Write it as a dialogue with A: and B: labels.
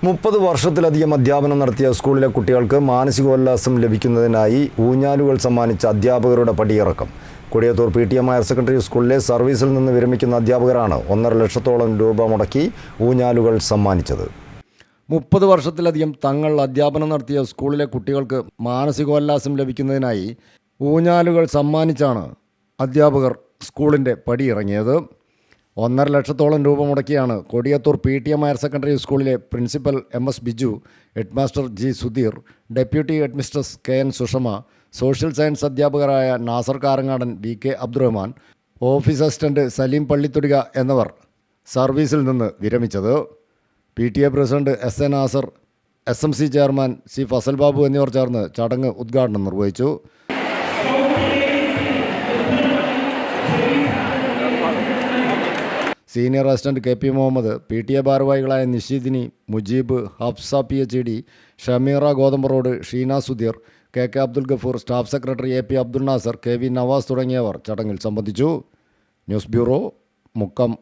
A: 30 വർഷത്തിലധികം അധ്യാപനം നടത്തിയ സ്കൂളിലെ കുട്ടികൾക്ക് മാനസികോല്ലാസം ലഭിക്കുന്നതിനായി ഊഞ്ഞാലുകൾ സമ്മാനിച്ച അധ്യാപകരുടെ പടിയിറക്കം. കൊടിയത്തൂർ PTM ഹയർ സെക്കൻഡറി സ്കൂളിലെ സർവീസിൽ നിന്ന് വിരമിക്കുന്ന അധ്യാപകരാണ് 1.5 ലക്ഷത്തോളം രൂപ മുടക്കി ഊഞ്ഞാലുകൾ സമ്മാനിച്ചത്. 30 വർഷത്തിലധികം തങ്ങൾ അധ്യാപനം നടത്തിയ സ്കൂളിലെ കുട്ടികൾക്ക് മാനസികോല്ലാസം ലഭിക്കുന്നതിനായി ഊഞ്ഞാലുകൾ സമ്മാനിച്ചാണ് അധ്യാപകർ സ്കൂളിൻ്റെ പടിയിറങ്ങിയത്. 1.5 ലക്ഷത്തോളം രൂപ മുടക്കിയാണ് കൊടിയത്തൂർ PTM ഹയർ സെക്കൻഡറി സ്കൂളിലെ principal MS Biju, headmaster G Sudheer, deputy headmistress KN Sushama, social science അധ്യാപകരായ Nasar Karangadan, VK Abdurahman, office assistant Saleem Pallithodika എന്നിവർ സർവീസിൽ നിന്ന് വിരമിച്ചത്. PTA president SA Nasar, SMC chairman C Fazal Babu എന്നിവർ ചേർന്ന് ചടങ്ങ് ഉദ്ഘാടനം നിർവഹിച്ചു. Senior assistant KP Muhammad, PTA ഭാരവാഹികളായ Nisheedini, Mujeeb, Hafsa PhD, Shameera Gothambaroad, Sheena Sudheer, KK Abdul Gafoor, staff secretary AP Abdul Nasar, KV Nawaz തുടങ്ങിയവർ ചടങ്ങിൽ സംബന്ധിച്ചു. News bureau, Mukkam.